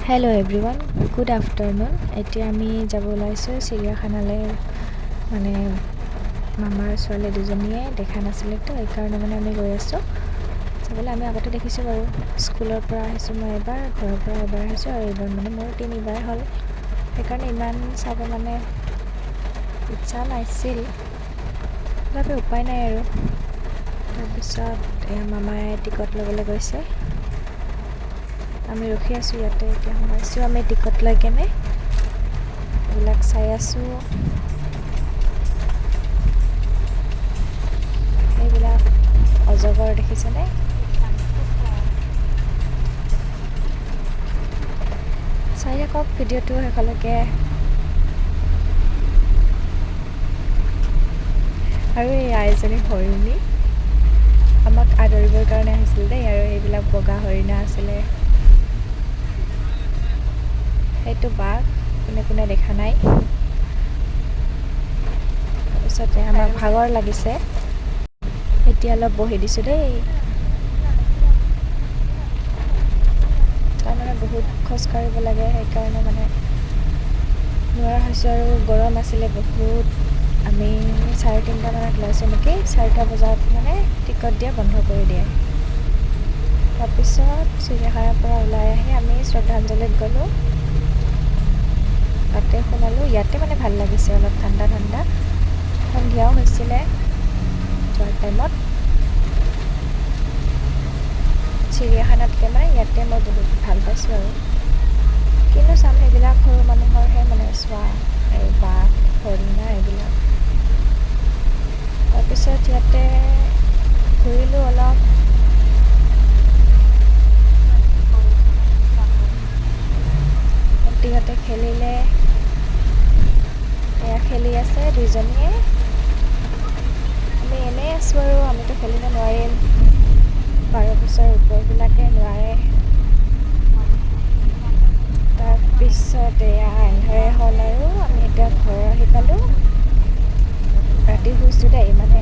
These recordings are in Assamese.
Hello' everyone, good afternoon. এতিয়া আমি যাব ওলাইছোঁ চিৰিয়াখানালৈ। মানে মামাৰ ছোৱালী দুজনীয়ে দেখা নাছিলেতো, সেইকাৰণে মানে আমি গৈ আছোঁ চাবলৈ। আমি আগতে দেখিছোঁ বাৰু, স্কুলৰ পৰা আহিছোঁ মই এবাৰ, ঘৰৰ পৰা এবাৰ আহিছোঁ, আৰু এইবাৰ মানে মোৰ 3বাৰ হ'ল। সেইকাৰণে ইমান চাব মানে ইচ্ছা নাছিল, তথাপি উপায় নাই আৰু। তাৰপিছত এয়া মামাই টিকট ল'বলৈ গৈছে, আমি ৰখি আছোঁ ইয়াতে। এতিয়া সোমাইছোঁ আমি টিকট লৈ কেনে, এইবিলাক চাই আছোঁ। এইবিলাক অজগৰ দেখিছেনে? চাই থাকক ভিডিঅ'টো শেষলৈকে। আৰু এই আইজনী হৰিণী আমাক আদৰিবৰ কাৰণে আহিছিল দেই, আৰু এইবিলাক বগা হৰিণা আছিলে। সেইটো বাঘ, কোনে কোনে দেখা নাই। তাৰপিছতে আমাক ভাগৰ লাগিছে, এতিয়া অলপ বহি দিছোঁ দেই। তাৰমানে বহুত খোজ কাঢ়িব লাগে, সেইকাৰণে মানে নোৱাৰা হৈছোঁ। আৰু গৰম আছিলে বহুত। আমি 3:30 মানত ওলাইছোঁ নেকি, 4টা বজাত মানে টিকট দিয়া বন্ধ কৰি দিয়ে। তাৰপিছত চিৰিয়াখানাৰ পৰা ওলাই আহি আমি শ্ৰদ্ধাঞ্জলিত গ'লোঁ, তাতে সোমালোঁ। ইয়াতে মানে ভাল লাগিছে, অলপ ঠাণ্ডা ঠাণ্ডা, সন্ধিয়াও হৈছিলে যোৱাৰ টাইমত। চিৰিয়াখানাতকৈ মানে ইয়াতে মই বহুত ভাল পাইছোঁ আৰু। কিন্তু চাম, সেইবিলাক সৰু মানুহৰহে মানে চোৱা, এই বাঘ হৰিণা এইবিলাক। তাৰপিছত ইয়াতে ঘূৰিলোঁ অলপ। ভণ্টিহঁতে খেলিলে, এয়া খেলি আছে দুইজনীয়ে। আমি এনেই আছোঁ আৰু, আমিতো খেলিব নোৱাৰিম, 12 বছৰ ওপৰবিলাকে নোৱাৰে। তাৰপিছত এয়া এন্ধাৰে হ'ল আৰু আমি এতিয়া ঘৰ আহি পালোঁ। ৰাতি শুইছোঁ দেই, মানে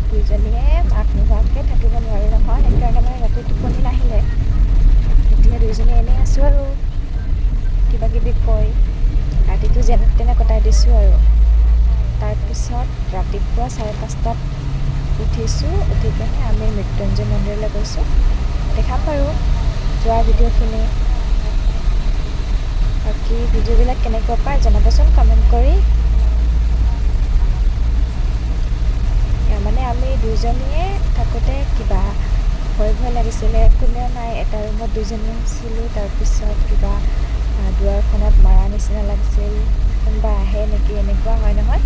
দুইজনীয়ে মাক নোহোৱাকৈ থাকিব নোৱাৰোঁ নহয়, সেইকাৰণে মানে ৰাতি টোপনি নাহিলে। এতিয়া দুইজনী এনেই আছোঁ আৰু কিবা কিবি কৈ ৰাতিটো যেনে তেনে কটাই দিছোঁ আৰু। তাৰপিছত ৰাতিপুৱা 5:30 উঠিছোঁ, উঠি কেনে আমি মৃত্যুঞ্জয় মন্দিৰলৈ গৈছোঁ। দেখাম বাৰু যোৱাৰ ভিডিঅ'খিনি। বাকী ভিডিঅ'বিলাক কেনেকুৱা পায় জনাবচোন কমেণ্ট কৰি। মানে আমি দুইজনীয়ে থাকোঁতে কিবা ভয় লাগিছিলে, কোনেও নাই, এটা ৰুমত দুইজনী আছিলোঁ। তাৰপিছত কিবা দুৱাৰখনত মৰা নিচিনা লাগিছিল, কোনোবা আহে নেকি, এনেকুৱা হয় নহয়।